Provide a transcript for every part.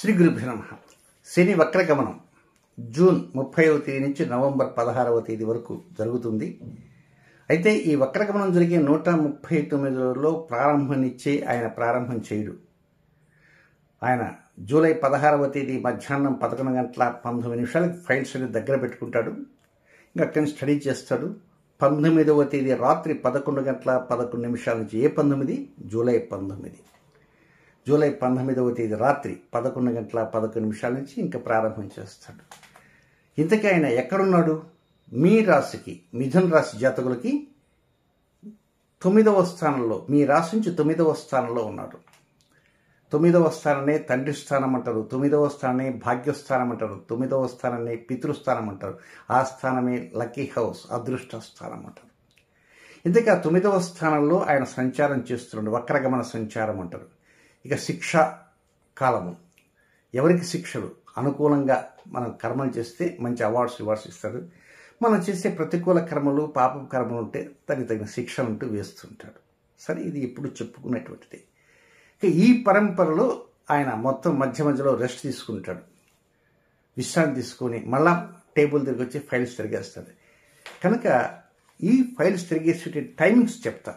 శ్రీ గురుభ్యో నమః. శని వక్రగమనం జూన్ 30వ తేదీ నుంచి నవంబర్ 16వ తేదీ వరకు జరుగుతుంది. అయితే ఈ వక్రగమనం జరిగే 139 రోజుల్లో ప్రారంభాన్నిచ్చే ఆయన ప్రారంభం చేయడు. ఆయన జూలై 16వ తేదీ మధ్యాహ్నం 11 గంటల 19 నిమిషాలకు ఫైల్స్ అనేది దగ్గర పెట్టుకుంటాడు. ఇంకా అక్కడి నుంచి స్టడీ చేస్తాడు. 19వ తేదీ రాత్రి 11 గంటల 11 నిమిషాల నుంచి జూలై 19. జూలై 19వ తేదీ రాత్రి 11 గంటల 11 నిమిషాల నుంచి ఇంకా ప్రారంభం చేస్తాడు. ఇంతకీ ఆయన ఎక్కడున్నాడు? మీ రాశికి, మిథున రాశి జాతకులకి 9వ స్థానంలో, మీ రాశి నుంచి 9వ స్థానంలో ఉన్నాడు. 9వ స్థానాన్ని తండ్రి స్థానం అంటారు, 9వ స్థానాన్ని భాగ్యస్థానం అంటారు, 9వ స్థానాన్ని పితృస్థానం అంటారు. ఆ స్థానమే లక్కీ హౌస్, అదృష్ట స్థానం అంటారు. ఇంతకీ ఆ 9వ స్థానంలో ఆయన సంచారం చేస్తున్నాడు. వక్రగమన సంచారం అంటారు. ఇక శిక్ష కాలము. ఎవరికి శిక్షలు అనుకూలంగా మనం కర్మలు చేస్తే మంచి అవార్డ్స్ ఇస్తాడు. మనం చేసే ప్రతికూల కర్మలు, పాపం కర్మలు ఉంటే దానికి తగిన శిక్షలు అంటూ వేస్తుంటాడు. సరే, ఇది ఎప్పుడు చెప్పుకునేటువంటిది. ఇక ఈ పరంపరలో ఆయన మొత్తం మధ్యలో రెస్ట్ తీసుకుంటాడు. విశ్రాంతి తీసుకొని మళ్ళా టేబుల్ దగ్గర వచ్చి ఫైల్స్ తిరిగేస్తాడు. కనుక ఈ ఫైల్స్ తిరిగేసే టైమింగ్స్ చెప్తా.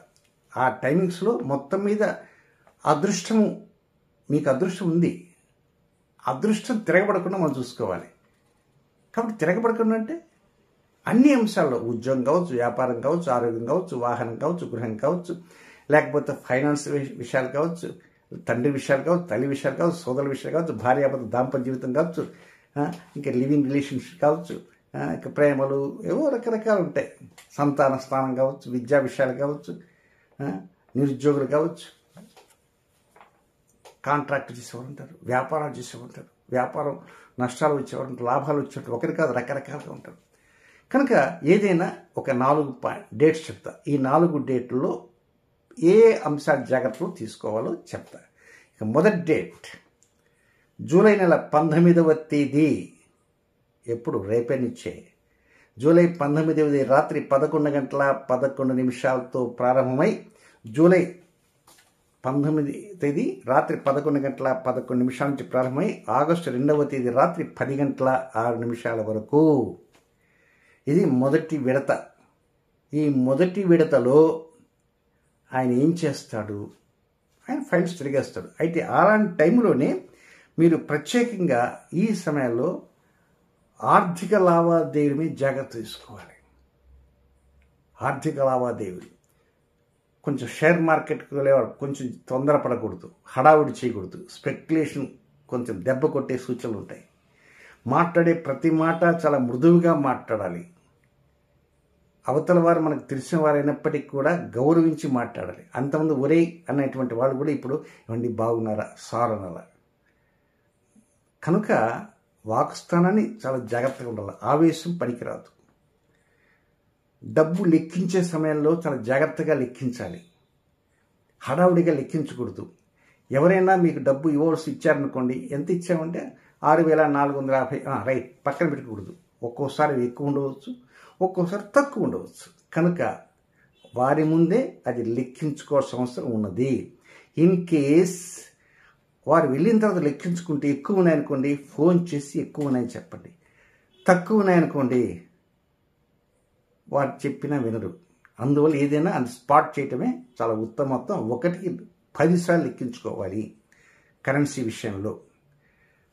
ఆ టైమింగ్స్లో మొత్తం మీద అదృష్టము, మీకు అదృష్టం ఉంది, అదృష్టం తిరగబడకుండా మనం చూసుకోవాలి. కాబట్టి తిరగబడకుండా అంటే అన్ని అంశాల్లో, ఉద్యోగం కావచ్చు, వ్యాపారం కావచ్చు, ఆరోగ్యం కావచ్చు, వాహనం కావచ్చు, గృహం కావచ్చు, లేకపోతే ఫైనాన్స్ విషయాలు కావచ్చు, తండ్రి విషయాలు కావచ్చు, తల్లి విషయాలు కావచ్చు, సోదరుల విషయాలు కావచ్చు, భార్యాభర్త దాంపత్య జీవితం కావచ్చు, ఇంకా లివింగ్ రిలేషన్షిప్ కావచ్చు, ఇంకా ప్రేమలు, ఏవో రకరకాలు ఉంటాయి. సంతాన స్థానం కావచ్చు, విద్యా విషయాలు కావచ్చు, నిరుద్యోగులు కావచ్చు, కాంట్రాక్ట్ చేసేవారు ఉంటారు, వ్యాపారాలు చేసేవారు ఉంటారు, వ్యాపారం నష్టాలు వచ్చేవారు ఉంటారు, లాభాలు వచ్చేవారు, ఒకరి కాదు రకరకాలుగా ఉంటారు. కనుక ఏదైనా ఒక 4 డేట్స్ చెప్తా. ఈ 4 డేట్లలో ఏ అంశాలు జాగ్రత్తలు తీసుకోవాలో చెప్తా. ఇక మొదటి డేట్ జూలై నెల 19వ తేదీ. ఎప్పుడు? రేపే నుంచే. జూలై 19వ తేదీ రాత్రి 11 గంటల 11 నిమిషాలతో ప్రారంభమై జూలై 19వ తేదీ రాత్రి 11 గంటల 11 నిమిషాల నుంచి ప్రారంభమై ఆగస్టు 2వ తేదీ రాత్రి 10 గంటల 6 నిమిషాల వరకు. ఇది మొదటి విడత. ఈ మొదటి విడతలో ఆయన ఏం చేస్తాడు? ఆయన ఫైల్స్ తిరిగేస్తాడు. అయితే అలాంటి టైంలోనే మీరు ప్రత్యేకంగా ఈ సమయంలో ఆర్థిక లావాదేవీల మీద జాగ్రత్త తీసుకోవాలి. ఆర్థిక లావాదేవీలు కొంచెం షేర్ మార్కెట్కి వెళ్ళేవాడు కొంచెం తొందరపడకూడదు, హడావుడి చేయకూడదు. స్పెక్యులేషన్ కొంచెం దెబ్బ కొట్టే సూచనలు ఉంటాయి. మాట్లాడే ప్రతి మాట చాలా మృదువుగా మాట్లాడాలి. అవతల వారు మనకు తెలిసిన వారు అయినప్పటికీ కూడా గౌరవించి మాట్లాడాలి. అంతమంది ఒరే అనేటువంటి వాళ్ళు కూడా ఇప్పుడు ఇవ్వండి బాగున్నారా, సార్ అనాలా. కనుక వాక్స్థానాన్ని చాలా జాగ్రత్తగా ఉండాలి. ఆవేశం పనికిరాదు. డబ్బు లెక్కించే సమయంలో చాలా జాగ్రత్తగా లెక్కించాలి. హడావుడిగా లెక్కించకూడదు. ఎవరైనా మీకు డబ్బు ఇచ్చారనుకోండి, ఎంత ఇచ్చామంటే 6,450, రైట్, పక్కన పెట్టకూడదు. ఒక్కోసారి ఎక్కువ ఉండవచ్చు, ఒక్కోసారి తక్కువ ఉండవచ్చు. కనుక వారి ముందే అది లెక్కించుకోవాల్సిన అవసరం ఉన్నది. ఇన్ కేస్ వారు వెళ్ళిన తర్వాత లెక్కించుకుంటే ఎక్కువ ఉన్నాయనుకోండి, ఫోన్ చేసి ఎక్కువ ఉన్నాయని చెప్పండి. తక్కువ ఉన్నాయనుకోండి, వారు చెప్పినా వినరు. అందువల్ల ఏదైనా అది స్పాట్ చేయటమే చాలా ఉత్తమత్వం. 1కి 10 సార్లు లెక్కించుకోవాలి కరెన్సీ విషయంలో.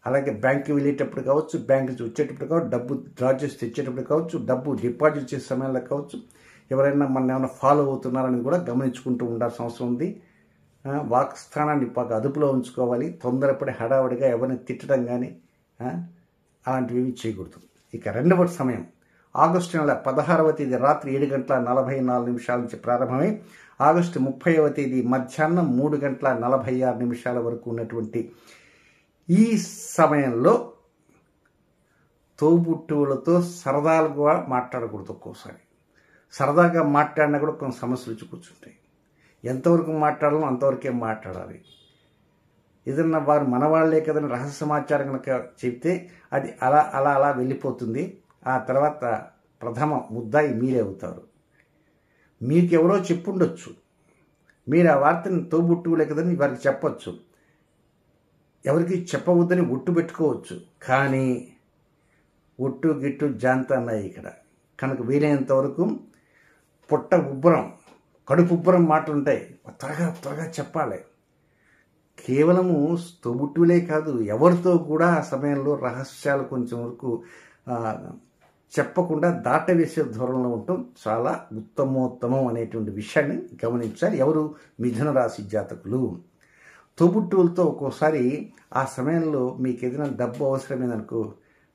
అలాగే బ్యాంక్కి వెళ్ళేటప్పుడు కావచ్చు, బ్యాంక్ నుంచి వచ్చేటప్పుడు కావచ్చు, డబ్బు డ్రా చేసి తెచ్చేటప్పుడు కావచ్చు, డబ్బు డిపాజిట్ చేసే సమయంలో కావచ్చు, ఎవరైనా మన ఏమైనా ఫాలో అవుతున్నారని కూడా గమనించుకుంటూ ఉండాల్సిన అవసరం ఉంది. వాక్ స్థానాన్ని బాగా అదుపులో ఉంచుకోవాలి. తొందరపడి హడావుడిగా ఎవరిని తిట్టడం కానీ అలాంటివి చేయకూడదు. ఇక రెండవ సమయం ఆగస్టు నెల 16వ తేదీ రాత్రి 7 గంటల 44 నిమిషాల నుంచి ప్రారంభమై ఆగస్టు 30వ తేదీ మధ్యాహ్నం 3 గంటల 46 నిమిషాల వరకు ఉన్నటువంటి ఈ సమయంలో తోబుట్టువులతో సరదాగా మాట్లాడకూడదు. ఒక్కోసారి సరదాగా మాట్లాడినా కూడా కొన్ని సమస్యలు వచ్చి కూర్చుంటాయి. ఎంతవరకు మాట్లాడాలో అంతవరకే మాట్లాడాలి. ఏదన్నా వారు మనవాళ్లే కదని రహస్య సమాచారం కనుక చెప్తే అది అలా వెళ్ళిపోతుంది. ఆ తర్వాత ప్రథమ ముద్దాయి మీరే అవుతారు. మీకెవరో చెప్పుండొచ్చు, మీరు ఆ వార్తని తోబుట్టువులే కదని వారికి చెప్పొచ్చు. ఎవరికి చెప్పవద్దని ఒట్టు పెట్టుకోవచ్చు, కానీ ఒట్టు గిట్టు జాంత అన్నాయి ఇక్కడ. కనుక వీలైనంత వరకు పొట్ట ఉబ్బరం, కడుపు ఉబ్బరం మాటలు ఉంటాయి, త్వరగా త్వరగా చెప్పాలి. కేవలము తోబుట్టువులే కాదు, ఎవరితో కూడా ఆ సమయంలో రహస్యాలు కొంచెం వరకు చెప్పకుండా దాటవేసే ధోరణిలో ఉండటం చాలా ఉత్తమోత్తమం అనేటువంటి విషయాన్ని గమనించాలి ఎవరు మిథున రాశి జాతకులు. తోబుట్టువులతో ఒక్కోసారి ఆ సమయంలో మీకు ఏదైనా డబ్బు అవసరమైందనుకో,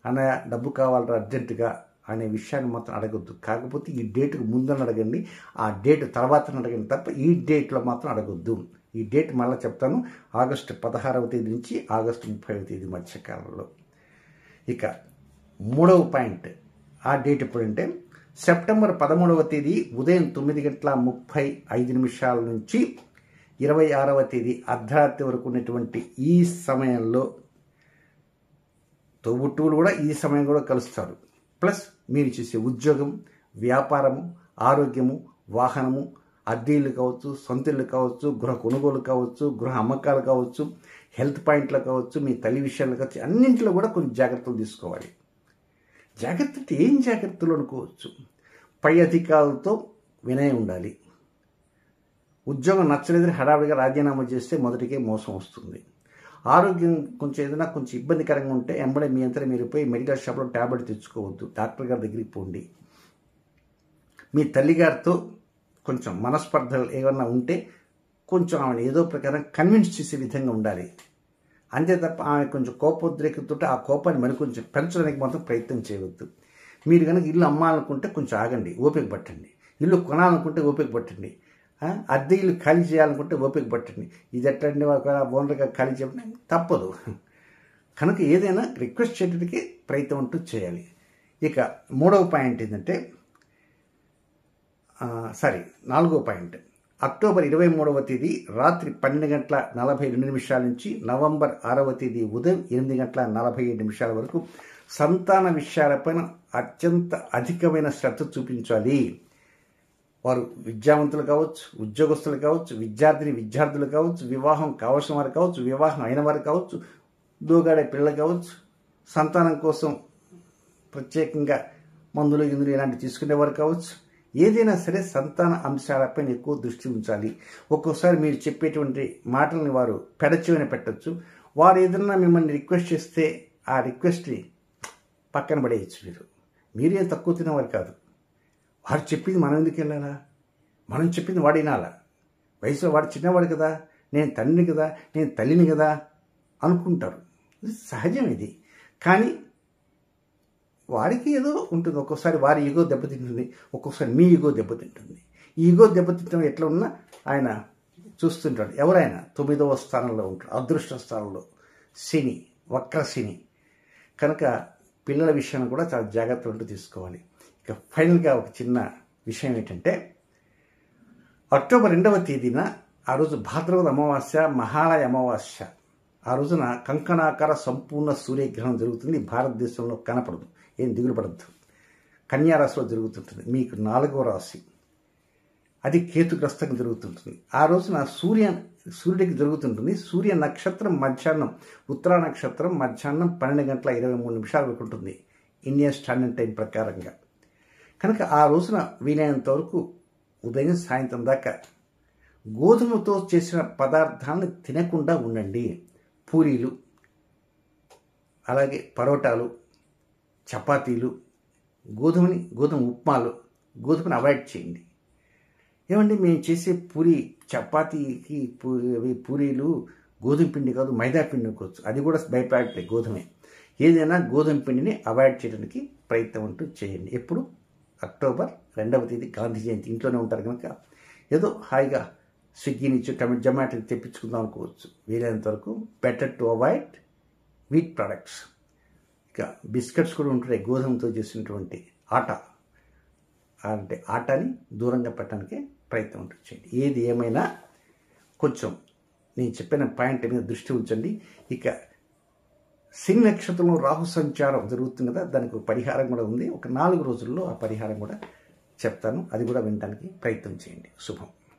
అన్నయ్య డబ్బు కావాలరా అర్జెంటుగా అనే విషయాన్ని మాత్రం అడగొద్దు. కాకపోతే ఈ డేట్కు ముందని అడగండి, ఆ డేట్ తర్వాత అడగండి తప్ప ఈ డేట్లో మాత్రం అడగొద్దు. ఈ డేట్ మళ్ళీ చెప్తాను, ఆగస్టు 16వ తేదీ నుంచి ఆగస్టు 30వ తేదీ మధ్యకాలంలో. ఇక 3వ పాయింట్, ఆ డేట్ ఎప్పుడంటే సెప్టెంబర్ 13వ తేదీ ఉదయం 9:35 నుంచి 26వ తేదీ అర్ధరాత్రి వరకు ఉన్నటువంటి ఈ సమయంలో తోబుట్టువులు కూడా ఈ సమయం కూడా కలుస్తారు. ప్లస్ మీరు చేసే ఉద్యోగం, వ్యాపారము, ఆరోగ్యము, వాహనము, అద్దెలు కావచ్చు, సొంత ఇళ్ళు కావచ్చు, గృహ కొనుగోలు కావచ్చు, గృహ అమ్మకాలు కావచ్చు, హెల్త్ పాయింట్లు కావచ్చు, మీ తల్లి విషయాలు కావచ్చు, అన్నింటిలో కూడా కొన్ని జాగ్రత్తలు తీసుకోవాలి. జాగ్రత్త అంటే ఏం జాగ్రత్తలు అనుకోవచ్చు. పై అధికారులతో వినయం ఉండాలి. ఉద్యోగం నచ్చలేదని హడావిడిగా రాజీనామా చేస్తే మొదటికే మోసం వస్తుంది. ఆరోగ్యం కొంచెం ఏదైనా కొంచెం ఇబ్బందికరంగా ఉంటే ఎంబడే మీ అంతా మీరు పోయి మెడికల్ షాప్లో ట్యాబ్లెట్ తెచ్చుకోవద్దు, డాక్టర్ గారి దగ్గరికి పోండి. మీ తల్లిగారితో కొంచెం మనస్పర్ధలు ఏమన్నా ఉంటే కొంచెం ఆమెను ఏదో ప్రకారం కన్విన్స్ చేసే విధంగా ఉండాలి. అంతే తప్ప ఆమె కొంచెం కోపోద్రేకంతో ఆ కోపాన్ని మరి కొంచెం పెంచడానికి మాత్రం ప్రయత్నం చేయవద్దు. మీరు కనుక ఇల్లు అమ్మాలనుకుంటే కొంచెం ఆగండి, ఓపిక పట్టండి. ఇల్లు కొనాలనుకుంటే ఓపిక పట్టండి. అద్దె ఇల్లు ఖాళీ చేయాలనుకుంటే ఓపిక పట్టండి. ఇది ఎట్లండి ఓనర్గా ఖాళీ చేయడం తప్పదు. కనుక ఏదైనా రిక్వెస్ట్ చేయడానికి ప్రయత్నం అంటూ చేయాలి. ఇక 3వ పాయింట్ ఏంటంటే 4వ పాయింట్, అక్టోబర్ 23వ తేదీ రాత్రి 12:42 నుంచి నవంబర్ 6వ తేదీ ఉదయం 8:47 వరకు సంతాన విషయాలపైన అత్యంత అధికమైన శ్రద్ధ చూపించాలి. వారు విద్యావంతులు కావచ్చు, ఉద్యోగస్తులు కావచ్చు, విద్యార్థులు కావచ్చు, వివాహం కావాల్సిన వారు కావచ్చు, వివాహం అయిన వారు కావచ్చు, దూగాడే పిల్లలు కావచ్చు, సంతానం కోసం ప్రత్యేకంగా మందులు గిందులు ఇలాంటివి తీసుకునేవారు కావచ్చు. ఏదైనా సరే సంతాన అంశాలపైన ఎక్కువ దృష్టి ఉంచాలి. ఒక్కోసారి మీరు చెప్పేటువంటి మాటల్ని వారు పెడచెవిన పెట్టచ్చు. వారు ఏదైనా మిమ్మల్ని రిక్వెస్ట్ చేస్తే ఆ రిక్వెస్ట్ని పక్కన పడేయచ్చు. మీరు ఏం తక్కువ తినేవారు కాదు. వాడు చెప్పింది మనం ఎందుకు వెళ్ళాలా, మనం చెప్పింది వాడు వినాలా. వయసులో వాడు చిన్నవాడు కదా, నేను తండ్రిని కదా, నేను తల్లిని కదా అనుకుంటారు. ఇది సహజం. ఇది కానీ వారికి ఏదో ఉంటుంది. ఒక్కోసారి వారి ఈగో దెబ్బతింటుంది, ఒక్కొక్కసారి మీ ఈగో దెబ్బతింటుంది. ఈ ఈగో దెబ్బతింటడం ఎట్లా ఉన్నా ఆయన చూస్తుంటాడు. ఎవరైనా 9వ స్థానంలో ఉంటాడు, అదృష్ట స్థానంలో శని, వక్ర శని. కనుక పిల్లల విషయాన్ని కూడా చాలా జాగ్రత్తలు ఉంటూ తీసుకోవాలి. ఇక ఫైనల్గా ఒక చిన్న విషయం ఏంటంటే అక్టోబర్ 2వ తేదీన ఆ రోజు భాద్రపద అమావాస్య, మహాలయ అమావాస్య. ఆ రోజున కంకణాకార సంపూర్ణ సూర్యగ్రహణం జరుగుతుంది. భారతదేశంలో కనపడదు, ఏం దిగులు పడద్దు. కన్యారాశిలో జరుగుతుంటుంది, మీకు 4వ రాశి. అది కేతుగ్రస్తంగా జరుగుతుంటుంది. ఆ రోజున సూర్యుడికి జరుగుతుంటుంది. సూర్య నక్షత్రం మధ్యాహ్నం, ఉత్తరా నక్షత్రం మధ్యాహ్నం 12:23 వరకు ఉంటుంది ఇండియన్ స్టాండర్డ్ టైం ప్రకారంగా. కనుక ఆ రోజున వీలైనంత వరకు ఉదయం సాయంత్రం దాకా గోధుమతో చేసిన పదార్థాలను తినకుండా ఉండండి. పూరీలు, అలాగే పరోటాలు, చపాతీలు, గోధుమ ఉప్మాలు, గోధుమని అవాయిడ్ చేయండి. ఏమండి మేము చేసే చపాతీకి పూరీలు గోధుమ పిండి కాదు, మైదా పిండి అనుకోవచ్చు. అది కూడా బై ప్రోడక్టే, గోధుమే. ఏదైనా గోధుమ పిండిని అవాయిడ్ చేయడానికి ప్రయత్నం అంటూ చేయండి. ఎప్పుడు అక్టోబర్ 2వ తేదీ గాంధీ జయంతి. ఇంట్లోనే ఉంటారు కనుక ఏదో హాయిగా స్విగ్గీ నుంచి జొమాటో తెప్పించుకుందాం అనుకోవచ్చు. వీలైనంత వరకు better to avoid wheat products. ఇక బిస్కెట్స్ కూడా ఉంటున్నాయి గోధుమతో చేసినటువంటి ఆటాని దూరంగా పెట్టడానికి ప్రయత్నం ఉంటుంది చేయండి. ఏది ఏమైనా కొంచెం నేను చెప్పిన పాయింట్ మీద దృష్టి ఉంచండి. ఇక శని నక్షత్రంలో రాహు సంచారం జరుగుతుంది కదా, దానికి ఒక పరిహారం కూడా ఉంది. ఒక 4 రోజుల్లో ఆ పరిహారం కూడా చెప్తాను, అది కూడా వినడానికి ప్రయత్నం చేయండి. శుభం.